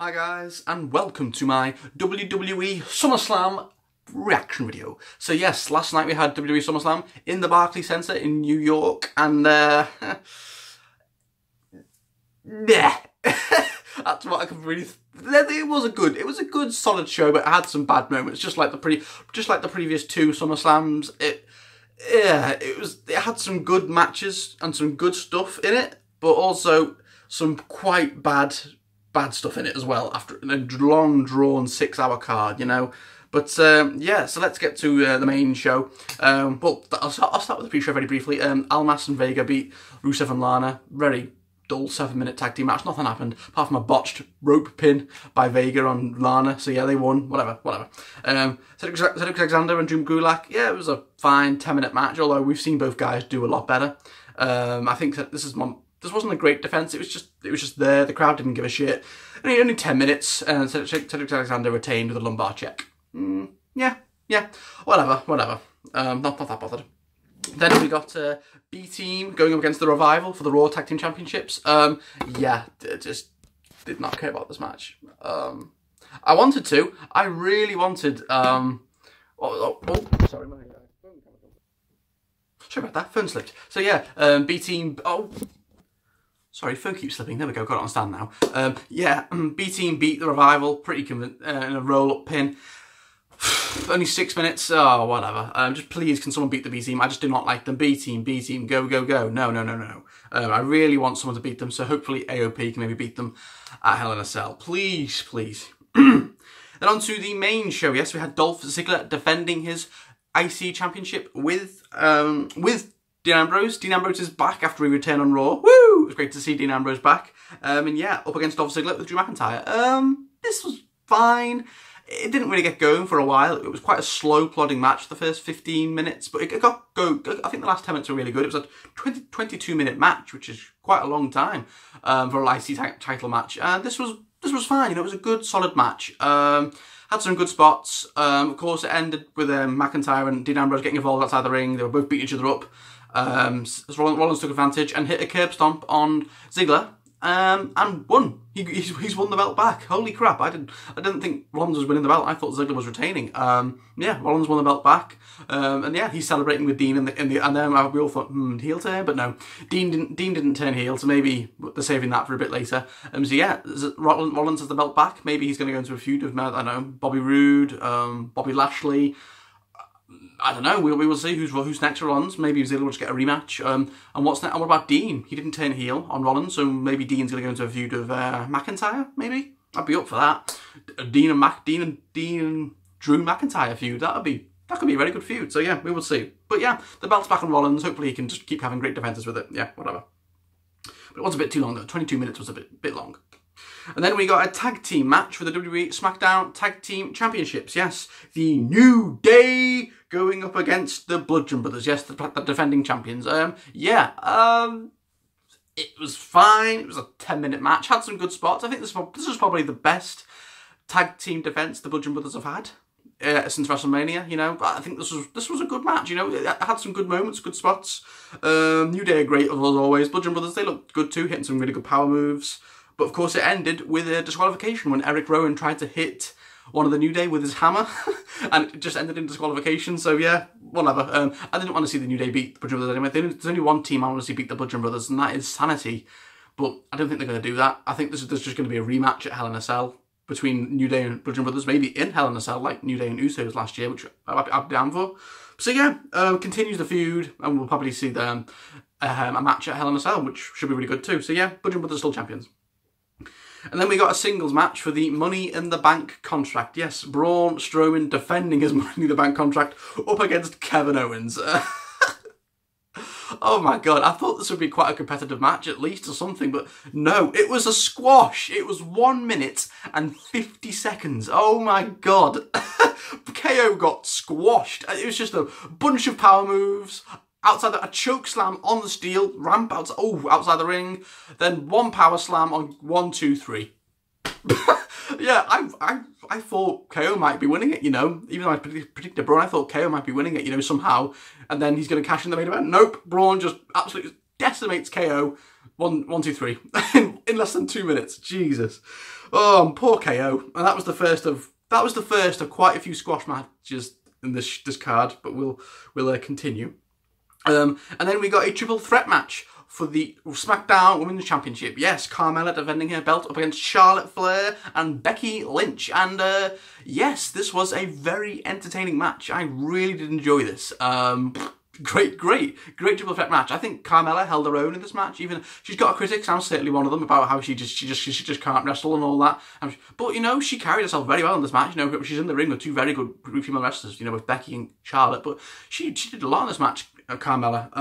Hi guys, and welcome to my WWE Summerslam reaction video. So yes, last night we had WWE Summerslam in the Barclays Center in New York, and yeah, that's what I can really. It was a good, solid show, but it had some bad moments, just like the previous two SummerSlams. It had some good matches and some good stuff in it, but also some quite bad stuff in it as well after a long drawn 6-hour card, you know. But yeah, so let's get to the main show. Well, I'll start with the pre-show very briefly. Almas and Vega beat Rusev and Lana. Very dull 7-minute tag team match. Nothing happened apart from a botched rope pin by Vega on Lana. So yeah, they won. Whatever. Cedric Alexander and Drew Gulak. Yeah, it was a fine 10-minute match. Although we've seen both guys do a lot better. I think that this wasn't a great defense. It was just there. The crowd didn't give a shit. Only 10 minutes, and Cedric Alexander retained with a lumbar check. Yeah, whatever. Not that bothered. Then we got B Team going up against the Revival for the Raw Tag Team Championships. Yeah, just did not care about this match. I really wanted. Sorry, about that. Phone slipped. So yeah, B Team. Sorry, phone keeps slipping. There we go. Got it on stand now. Yeah, B Team beat the Revival pretty in a roll-up pin. Only 6 minutes. Oh, whatever. Just please, can someone beat the B Team? I just do not like them. B Team, go. No. I really want someone to beat them. So hopefully AOP can maybe beat them at Hell in a Cell. Please. Then on to the main show. Yes, we had Dolph Ziggler defending his IC Championship with Dean Ambrose. Dean Ambrose is back after he returned on Raw. Woo! It was great to see Dean Ambrose back. And yeah, up against Dolph Ziggler with Drew McIntyre. This was fine. It didn't really get going for a while. It was quite a slow plodding match the first 15 minutes, but it got go. I think the last 10 minutes were really good. It was a 22-minute match, which is quite a long time for an IC title match. And this was fine. You know, it was a good, solid match. Had some good spots. Of course, it ended with McIntyre and Dean Ambrose getting involved outside the ring. They were both beating each other up. Rollins took advantage and hit a curb stomp on Ziggler and won. He's won the belt back. Holy crap! I didn't think Rollins was winning the belt. I thought Ziggler was retaining. Yeah, Rollins won the belt back. And yeah, he's celebrating with Dean and then we all thought heel turn, but no, Dean didn't turn heel, so maybe they're saving that for a bit later. So yeah, Rollins has the belt back. Maybe he's going to go into a feud with I don't know, Bobby Roode, Bobby Lashley. I don't know. We will see who's next for Rollins. Maybe Ziggler will just get a rematch. And what's next? And what about Dean? He didn't turn heel on Rollins, so maybe Dean's going to go into a feud with McIntyre. Maybe I'd be up for that. Dean and Drew McIntyre feud. That could be a very good feud. So yeah, we will see. But yeah, the belt's back on Rollins. Hopefully he can just keep having great defenses with it. Yeah, whatever. But it was a bit too long though. 22 minutes was a bit long. And then we got a tag team match for the WWE SmackDown Tag Team Championships. Yes, the New Day going up against the Bludgeon Brothers. Yes, the defending champions. Yeah, it was fine. It was a 10-minute match. Had some good spots. I think this was probably the best tag team defense the Bludgeon Brothers have had since WrestleMania. You know, but I think this was a good match. You know, it had some good moments, good spots. New Day are great as always. Bludgeon Brothers, they looked good too, hitting some really good power moves. But of course it ended with a disqualification when Eric Rowan tried to hit one of the New Day with his hammer and it just ended in disqualification. So yeah, whatever. I didn't want to see the New Day beat the Bludgeon Brothers anyway. There's only one team I want to see beat the Bludgeon Brothers, and that is Sanity. But I don't think they're going to do that. I think there's just going to be a rematch at Hell in a Cell between New Day and Bludgeon Brothers, maybe in Hell in a Cell like New Day and Usos last year, which I'd be down for. So yeah, continues the feud, and we'll probably see a match at Hell in a Cell, which should be really good too. So yeah, Bludgeon Brothers still champions. And then we got a singles match for the Money in the Bank contract. Yes, Braun Strowman defending his Money in the Bank contract up against Kevin Owens. Oh my god, I thought this would be quite a competitive match at least or something, but no, it was a squash. It was 1 minute and 50 seconds. Oh my god. KO got squashed. It was just a bunch of power moves. Outside a choke slam on the steel ramp outside the ring, then one power slam on 1, 2, 3. Yeah, I thought KO might be winning it, you know. Even though I predicted Braun, I thought KO might be winning it, you know, somehow. And then he's going to cash in the main event. Nope, Braun just absolutely decimates KO. 1, 2, 3 in less than 2 minutes. Jesus. Oh, poor KO. And that was the first of quite a few squash matches in this card, but we'll continue. And then we got a triple threat match for the SmackDown Women's Championship. Yes, Carmella defending her belt up against Charlotte Flair and Becky Lynch. And yes, this was a very entertaining match. I really did enjoy this. Great triple threat match. I think Carmella held her own in this match. Even she's got critics, I'm certainly one of them, about how she just can't wrestle and all that. But you know, she carried herself very well in this match. You know, she's in the ring with two very good female wrestlers. You know, with Becky and Charlotte. But she did a lot in this match, Carmella.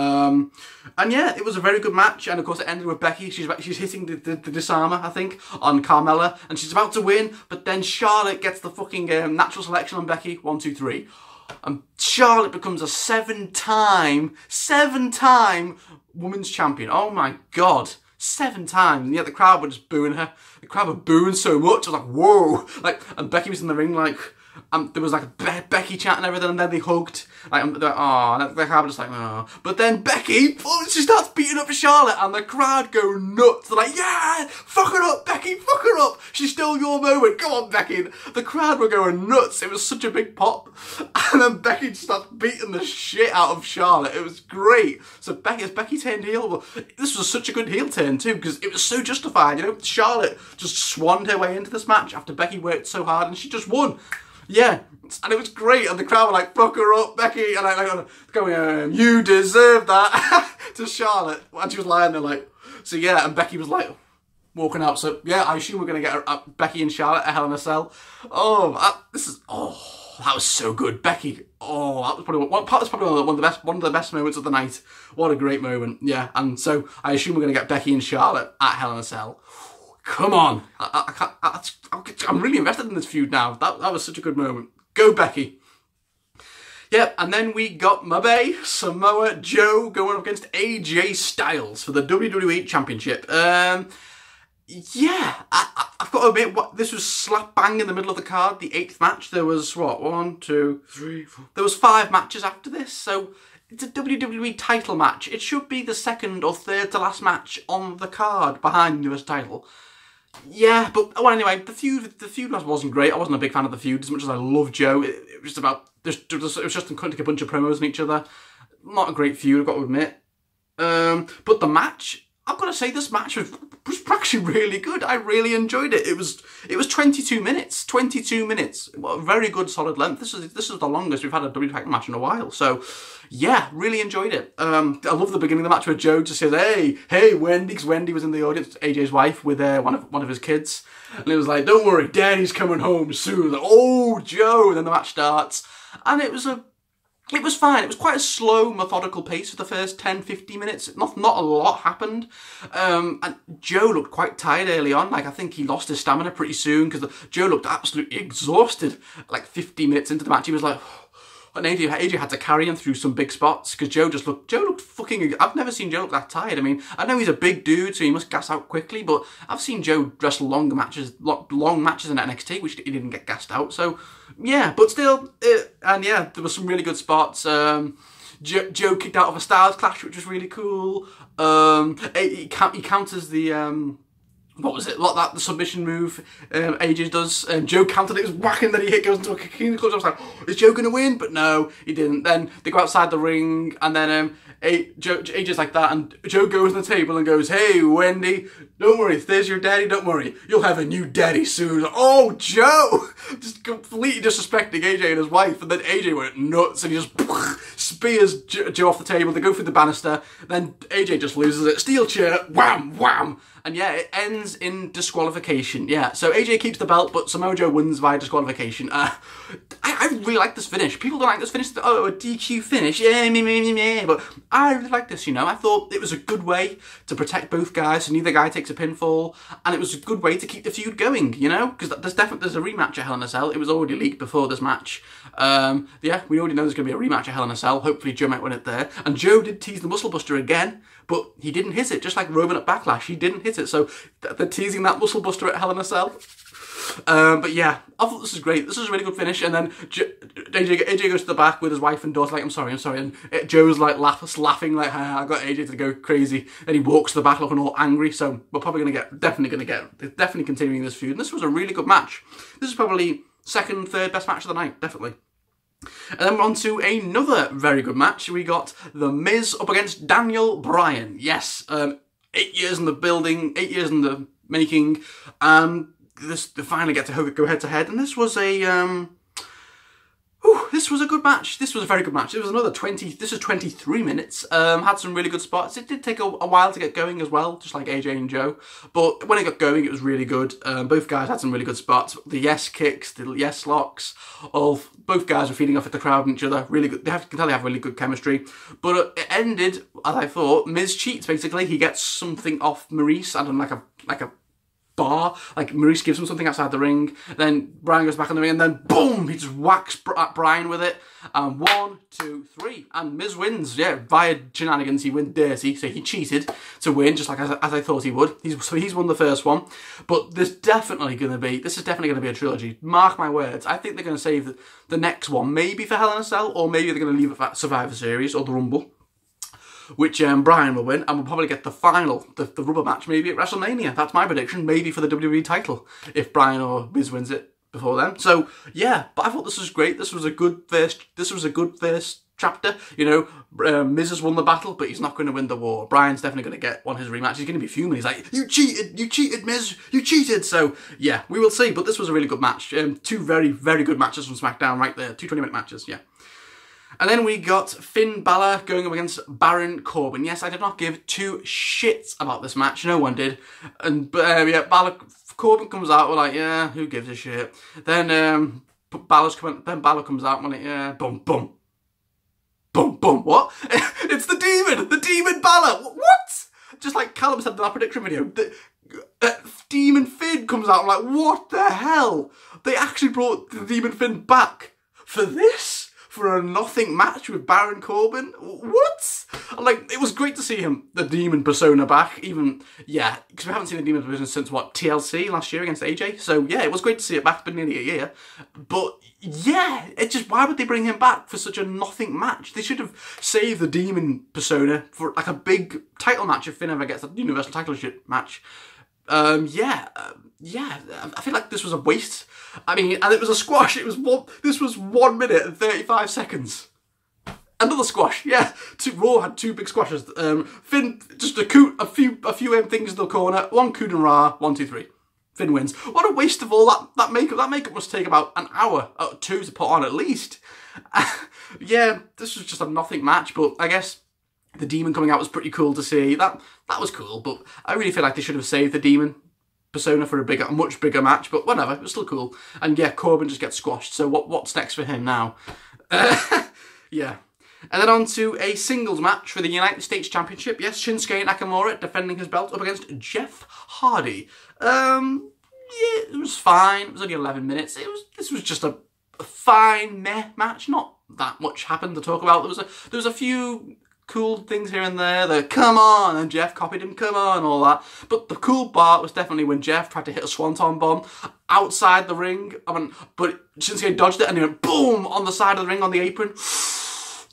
And yeah, it was a very good match. And of course, it ended with Becky. She's hitting the disarmer, I think, on Carmella, and she's about to win. But then Charlotte gets the fucking natural selection on Becky. 1, 2, 3. And Charlotte becomes a seven-time women's champion. Oh my God. 7 times. And yet the crowd were just booing her. The crowd were booing so much. I was like, whoa. Like, and Becky was in the ring, like, there was like a Becky chat and everything, and then they hugged. Like, they're like, oh, and the crowd was just like, oh. But then Becky, she starts beating up Charlotte, and the crowd go nuts. They're like, yeah, fuck her up, Becky, fuck her up. She stole your moment. Come on, Becky. The crowd were going nuts. It was such a big pop. And then Becky just starts beating the shit out of Charlotte. It was great. So as Becky turned heel, well, this was such a good heel turn too, because it was so justified. You know, Charlotte just swanned her way into this match after Becky worked so hard, and she just won. Yeah, and it was great, and the crowd were like, fuck her up, Becky, and like going, you deserve that, to Charlotte, and she was lying there like, so yeah, and Becky was like, walking out, so yeah, I assume we're going to get Becky and Charlotte at Hell in a Cell. Oh, that was so good, Becky, oh, that was probably one of the best moments of the night. What a great moment, yeah, and so I assume we're going to get Becky and Charlotte at Hell in a Cell. Come on, I'm really invested in this feud now. That was such a good moment. Go Becky. Yep, and then we got my bae, Samoa Joe, going up against AJ Styles for the WWE Championship. Yeah, I've got to admit, this was slap bang in the middle of the card, the 8th match. There was, what, 1, 2, 3, 4... There was 5 matches after this, so it's a WWE title match. It should be the 2nd or 3rd to last match on the card behind the US title. Yeah, but well, anyway, the feud wasn't great. I wasn't a big fan of the feud as much as I love Joe. It was just about it was just them cutting a bunch of promos on each other. Not a great feud, I've got to admit. But the match, I've got to say, this match was actually really good. I really enjoyed it. It was 22 minutes. 22 minutes. Well, a very good solid length. This is the longest we've had a WWE title match in a while. So yeah, really enjoyed it. I love the beginning of the match where Joe just says, hey, Wendy, because Wendy was in the audience, AJ's wife, with one of his kids. And it was like, don't worry, Daddy's coming home soon. Like, oh, Joe. And then the match starts. And it was fine. It was quite a slow, methodical pace for the first 10, 15 minutes. Not a lot happened. And Joe looked quite tired early on. Like, I think he lost his stamina pretty soon because Joe looked absolutely exhausted. Like, 50 minutes into the match, he was like... And AJ had to carry him through some big spots because Joe looked fucking... I've never seen Joe look that tired. I mean, I know he's a big dude, so he must gas out quickly, but I've seen Joe wrestle long matches in NXT, which he didn't get gassed out. So, yeah, but still, and yeah, there were some really good spots. Joe kicked out of a Styles Clash, which was really cool. He counters the... what was it? The submission move AJ does. Joe countered it, was whacking, then he goes into a kicking clutch. I was like, oh, is Joe going to win? But no, he didn't. Then they go outside the ring, and then AJ's like that, and Joe goes to the table and goes, hey, Wendy, don't worry, if there's your daddy, don't worry, you'll have a new daddy soon. Oh, Joe! Just completely disrespecting AJ and his wife, and then AJ went nuts, and he just spears Joe off the table. They go through the banister, then AJ just loses it. Steel chair, wham, wham! And yeah, it ends in disqualification. Yeah, so AJ keeps the belt, but Samoa Joe wins via disqualification. I really like this finish. People don't like this finish. Oh, a DQ finish. Yeah, me. But I really like this, you know. I thought it was a good way to protect both guys, so neither guy takes a pinfall. And it was a good way to keep the feud going, you know. Because there's a rematch at Hell in a Cell. It was already leaked before this match. Yeah, we already know there's going to be a rematch at Hell in a Cell. Hopefully Joe might win it there. And Joe did tease the Muscle Buster again, but he didn't hit it. Just like Roman at Backlash, he didn't hit it. So they're teasing that Muscle Buster at Hell in a Cell. But yeah, I thought this was great. This was a really good finish. And then AJ goes to the back with his wife and daughter, like, I'm sorry. And Joe's like laughing, like, I got AJ to go crazy. Then he walks to the back looking all angry. So we're probably definitely continuing this feud. And this was a really good match. This is probably second, third best match of the night, definitely. And then we're on to another very good match. We got The Miz up against Daniel Bryan. Yes, 8 years in the building, 8 years in the making, and they finally get to go head to head. And this was this was a good match. This was a very good match. It was another 23 minutes. Had some really good spots. It did take a while to get going as well, just like AJ and Joe. But when it got going, it was really good. Both guys had some really good spots. The yes kicks, the yes locks. Both guys were feeding off at the crowd and each other. Really good. You can tell they have really good chemistry. But it ended, as I thought, Miz cheats, basically. He gets something off Maurice, I don't know, like a bar, like Maurice gives him something outside the ring, then Bryan goes back in the ring, and then boom, he just whacks Bryan with it, and 1, 2, 3, and Miz wins, yeah, via shenanigans. He went dirty, so he cheated to win, just like as I thought he would. He's won the first one, but this is definitely going to be a trilogy. Mark my words. I think they're going to save the next one, maybe for Hell in a Cell, or maybe they're going to leave it for Survivor Series or the Rumble, which Bryan will win, and we'll probably get the final, the rubber match, maybe at WrestleMania. That's my prediction, maybe for the WWE title, if Bryan or Miz wins it before then. So yeah, but I thought this was great. This was a good first chapter. You know, Miz has won the battle, but he's not going to win the war. Bryan's definitely going to get one of his rematches. He's going to be fuming. He's like, you cheated, Miz, you cheated. So yeah, we will see. But this was a really good match. Two very, very good matches from SmackDown right there. 2 20-minute matches, yeah. And then we got Finn Balor going up against Baron Corbin. Yes, I did not give two shits about this match. No one did. And yeah, Corbin comes out. We're like, yeah, who gives a shit? Then Balor comes out. We're like, yeah, boom, boom, boom, boom. What? It's the Demon Balor. What? Just like Callum said in our prediction video. Demon Finn comes out. I'm like, what the hell? They actually brought the Demon Finn back for this? For a nothing match with Baron Corbin? What? Like, it was great to see him, the Demon persona back, even, yeah, because we haven't seen the Demon persona since, what, TLC last year against AJ? So, yeah, it was great to see it back. It's been nearly a year. But, yeah, why would they bring him back for such a nothing match? They should have saved the Demon persona for, like, a big title match if Finn ever gets a Universal title match. Yeah, I feel like this was a waste. I mean, and it was a squash. This was 1 minute and 35 seconds. Another squash, yeah. Raw had 2 big squashes. Finn, just a few things in the corner. 1 coup de rah, 1, 2, 3. Finn wins. What a waste of all that makeup. That makeup must take about an hour or 2 to put on at least. Yeah, this was just a nothing match, but I guess the Demon coming out was pretty cool to see. That was cool, but I really feel like they should have saved the Demon persona for a much bigger match, but whatever, it was still cool. And yeah, Corbin just gets squashed, so what's next for him now? Yeah. And then on to a singles match for the United States Championship. Yes, Shinsuke Nakamura defending his belt up against Jeff Hardy. Yeah, it was fine. It was only 11 minutes. This was just a fine meh match. Not that much happened to talk about. There was a few cool things here and there. The come on, and Jeff copied him, come on, all that. But the cool part was definitely when Jeff tried to hit a swanton bomb outside the ring. But Shinsuke dodged it and he went boom on the side of the ring on the apron.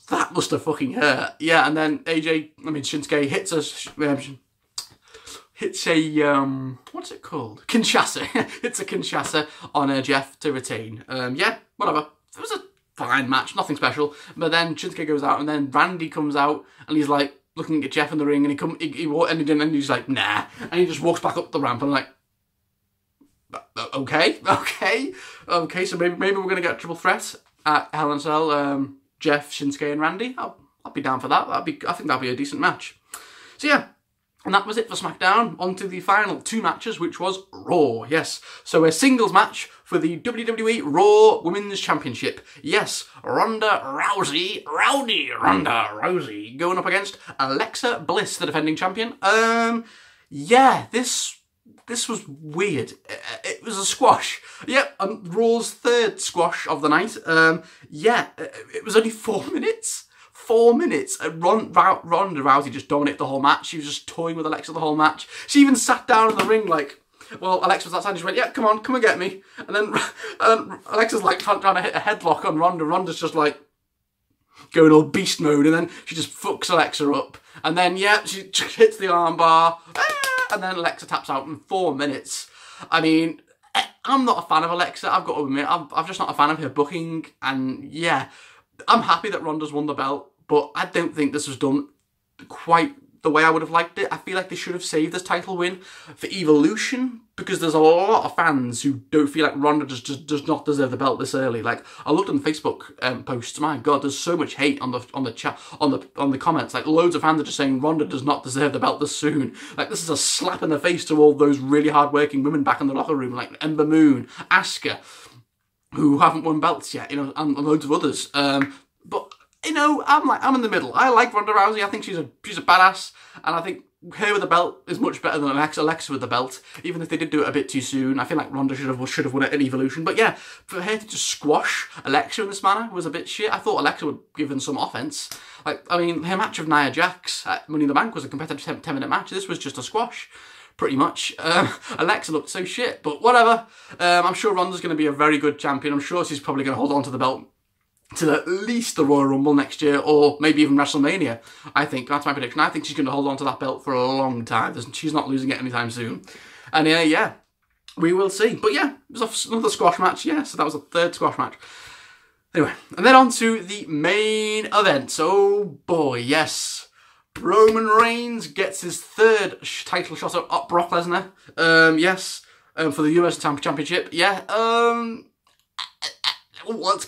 That must have fucking hurt. Yeah, and then Shinsuke hits what's it called? Kinshasa. Hits a Kinshasa on Jeff to retain. Yeah, whatever. It was a fine match, nothing special. But then Shinsuke goes out, and then Randy comes out, and he's like looking at Jeff in the ring, and he's like, nah, and he just walks back up the ramp, and I'm like, okay. So maybe we're gonna get a triple threat at Hell in a Cell. Jeff, Shinsuke, and Randy. I'll be down for that. I think that'll be a decent match. So yeah. And that was it for SmackDown. On to the final 2 matches, which was Raw. Yes. So a singles match for the WWE Raw Women's Championship. Yes. Rowdy Ronda Rousey, going up against Alexa Bliss, the defending champion. Yeah, this was weird. It was a squash. Yep, Raw's 3rd squash of the night. Yeah, it was only 4 minutes. 4 minutes. Ronda Rousey just dominated the whole match. She was just toying with Alexa the whole match. She even sat down in the ring like, Well, Alexa was outside and she went, yeah, come on, come and get me. And then Alexa's like trying to hit a headlock on Ronda. Ronda's just like going all beast mode, and then she just fucks Alexa up. And then, yeah, she hits the armbar, and then Alexa taps out in 4 minutes. I mean, I'm not a fan of Alexa, I've got to admit. I'm just not a fan of her booking. And yeah, I'm happy that Ronda's won the belt, but I don't think this was done quite the way I would have liked it. I feel like they should have saved this title win for Evolution, because there's a lot of fans who don't feel like Ronda just does not deserve the belt this early. Like, I looked on the Facebook posts, my god, there's so much hate on the chat, on the comments. Like, loads of fans are just saying Ronda does not deserve the belt this soon. Like, this is a slap in the face to all those really hard-working women back in the locker room, like Ember Moon, Asuka, who haven't won belts yet, you know, and loads of others. But you know, I'm in the middle. I like Ronda Rousey. I think she's a badass, and I think her with the belt is much better than Alexa with the belt. Even if they did do it a bit too soon, I feel like Ronda should have won it at Evolution. But yeah, for her to just squash Alexa in this manner was a bit shit. I thought Alexa would give in some offense. Like, I mean, her match of Nia Jax at Money in the Bank was a competitive 10-minute match. This was just a squash, pretty much. Alexa looked so shit, but whatever. I'm sure Ronda's going to be a very good champion. I'm sure she's probably going to hold on to the belt till at least the Royal Rumble next year, or maybe even WrestleMania. I think that's my prediction. I think she's going to hold on to that belt for a long time. She's not losing it anytime soon. And yeah, we will see. But yeah, it was another squash match. Yeah, so that was a third squash match. Anyway, and then on to the main event. Oh boy, yes. Roman Reigns gets his third title shot at Brock Lesnar. Yes, for the US Championship. Yeah, let's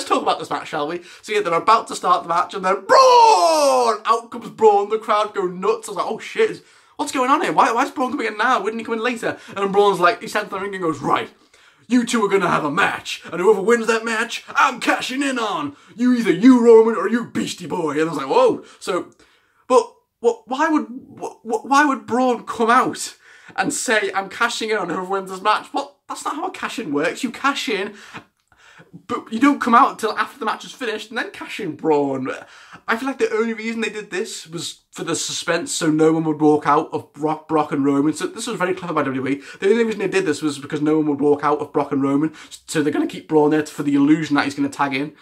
talk about this match, shall we? So yeah, they're about to start the match, and then Braun! Out comes Braun, the crowd go nuts. I was like, oh shit, what's going on here? Why is Braun coming in now? Wouldn't he come in later? And then Braun's like, he stands in the ring and goes, right, you two are going to have a match, and whoever wins that match, I'm cashing in on. Either you, Roman, or you, Beastie Boy. And I was like, whoa. So, but why would Braun come out and say, I'm cashing in on whoever wins this match? Well, that's not how a cash-in works. You cash in, but you don't come out until after the match is finished and then cash in Braun. I feel like the only reason they did this was for the suspense, so no one would walk out of Brock and Roman. So this was very clever by WWE. The only reason they did this was because no one would walk out of Brock and Roman. So they're going to keep Braun there for the illusion that he's going to tag in.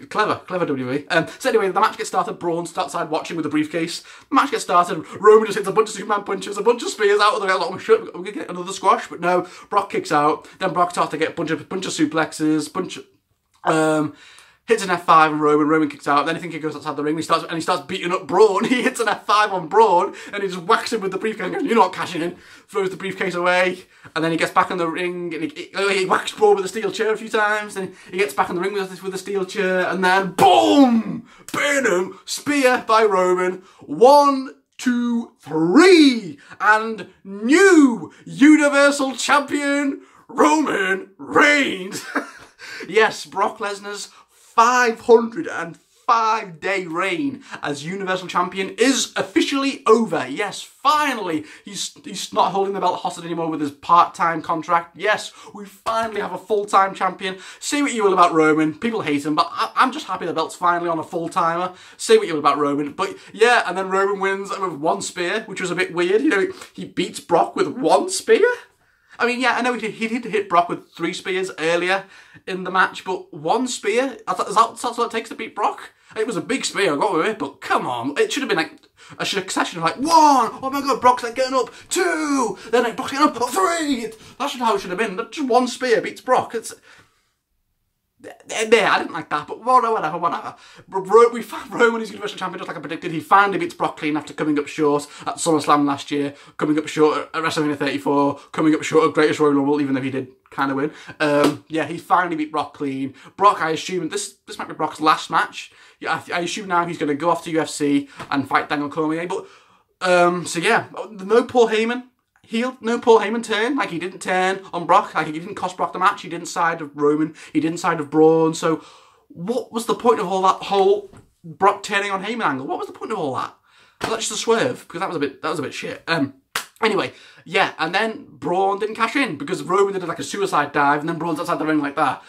Clever WWE. So anyway, the match gets started. Braun's outside watching with a briefcase. The match gets started. Roman just hits a bunch of Superman punches, a bunch of spears out of the way. Like, we're going to get another squash, but no. Brock kicks out. Then Brock starts to get a bunch of suplexes, hits an F5 on Roman. Roman kicks out. Then I think he goes outside the ring. He starts beating up Braun. He hits an F5 on Braun, and he just whacks him with the briefcase. And goes, "You're not cashing in." Throws the briefcase away, and then he gets back in the ring, and he whacks Braun with a steel chair a few times. Then he gets back in the ring with the steel chair, and then boom, boom, spear by Roman. 1, 2, 3, and new Universal Champion Roman Reigns. Yes, Brock Lesnar's 505-day reign as Universal Champion is officially over. Yes, finally, he's not holding the belt hostage anymore with his part-time contract. Yes, we finally have a full-time champion. Say what you will about Roman. People hate him, but I'm just happy the belt's finally on a full-timer. Say what you will about Roman. But yeah, and then Roman wins with 1 spear, which was a bit weird. You know, he beats Brock with 1 spear? I mean, yeah, I know he did hit Brock with 3 spears earlier in the match, but 1 spear? That's what it takes to beat Brock? It was a big spear, I got with it, but come on. It should have been like a succession of like 1, oh my god, Brock's like getting up, 2, then like Brock's getting up, 3. That's how it should have been. Just 1 spear beats Brock. Yeah, I didn't like that, but whatever. We found Roman is Universal Champion just like I predicted. He finally beats Brock clean after coming up short at SummerSlam last year, coming up short at WrestleMania 34, coming up short at Greatest Royal Rumble, even though he did kind of win. Yeah, he finally beat Brock clean. Brock, I assume, this might be Brock's last match. Yeah, I assume now he's going to go off to UFC and fight Daniel Cormier, but, so yeah, no Paul Heyman. No Paul Heyman turn. Like, he didn't turn on Brock. Like, he didn't cost Brock the match. He didn't side of Roman. He didn't side of Braun. So, what was the point of all that whole Brock turning on Heyman angle? What was the point of all that? Was that just a swerve? Because that was a bit shit. Anyway, yeah, and then Braun didn't cash in because Roman did like a suicide dive, and then Braun's outside the ring like that,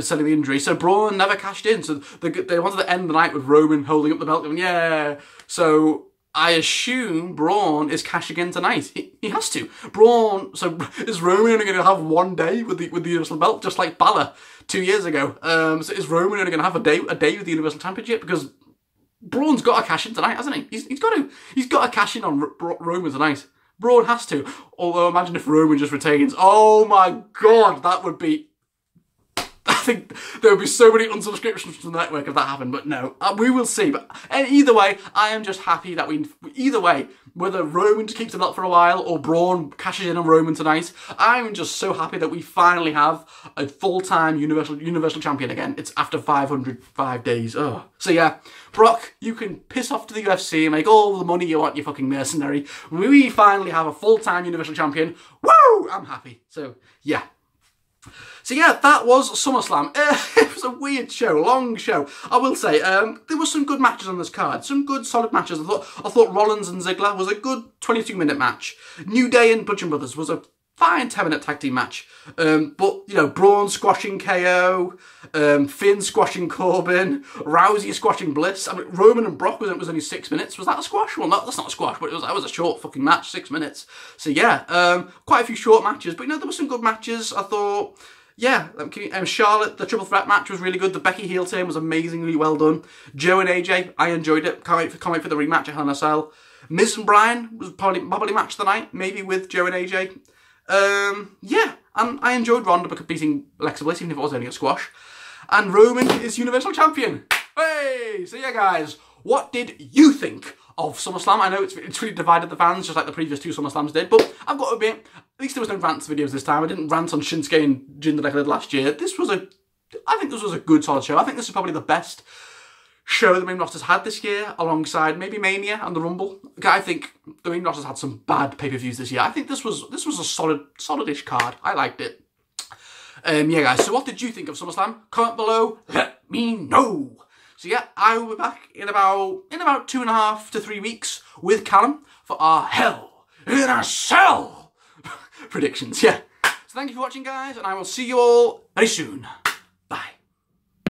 selling the injury. So Braun never cashed in. So they wanted to end the night with Roman holding up the belt, going, yeah. So I assume Braun is cashing in tonight. He has to. Braun, so is Roman only going to have one day with the Universal belt, just like Balor 2 years ago? So is Roman only going to have a day with the Universal Championship? Because Braun's got to cash in tonight, hasn't he? He's got to. He's got to cash in on Roman tonight. Braun has to. Although imagine if Roman just retains. Oh my God, that would be... I think there would be so many unsubscriptions from the network if that happened, but no, we will see. But either way, I am just happy that either way, whether Roman keeps the belt for a while or Braun cashes in on Roman tonight, I'm just so happy that we finally have a full-time Universal Champion again. It's after 505 days. Ugh. So yeah, Brock, you can piss off to the UFC and make all the money you want, you fucking mercenary. We finally have a full-time Universal Champion. Woo! I'm happy. So yeah. So yeah, that was SummerSlam. It was a weird show, long show. I will say, there were some good matches on this card. Some good, solid matches. I thought Rollins and Ziggler was a good 22-minute match. New Day and Bludgeon Brothers was a fine 10-minute tag team match. But, you know, Braun squashing KO, Finn squashing Corbin, Rousey squashing Bliss. I mean, Roman and Brock was only 6 minutes. Was that a squash? Well, no, that's not a squash, but that was a short fucking match, 6 minutes. So yeah, quite a few short matches. But, you know, there were some good matches. I thought... Yeah, Charlotte, the triple threat match was really good. The Becky heel turn was amazingly well done. Joe and AJ, I enjoyed it. Can't wait for the rematch at Hell in a Cell. Miz and Bryan was probably match of the night, maybe with Joe and AJ. Yeah, and I enjoyed Ronda beating Alexa Bliss, even if it was only a squash. And Roman is Universal Champion. Hey! So yeah, guys, what did you think of SummerSlam? I know it's really divided the fans, just like the previous 2 SummerSlams did, but I've got to admit, at least there was no rants videos this time. I didn't rant on Shinsuke and Jinder like I did last year. I think this was a good, solid show. I think this is probably the best show the main roster's had this year, alongside maybe Mania and the Rumble. I think the main roster's had some bad pay-per-views this year. I think this was a solid-ish card. I liked it. Yeah, guys. So what did you think of SummerSlam? Comment below. Let me know. So yeah, I will be back in about 2.5 to 3 weeks with Callum for our Hell in a Cell predictions. Yeah. So thank you for watching, guys, and I will see you all very soon.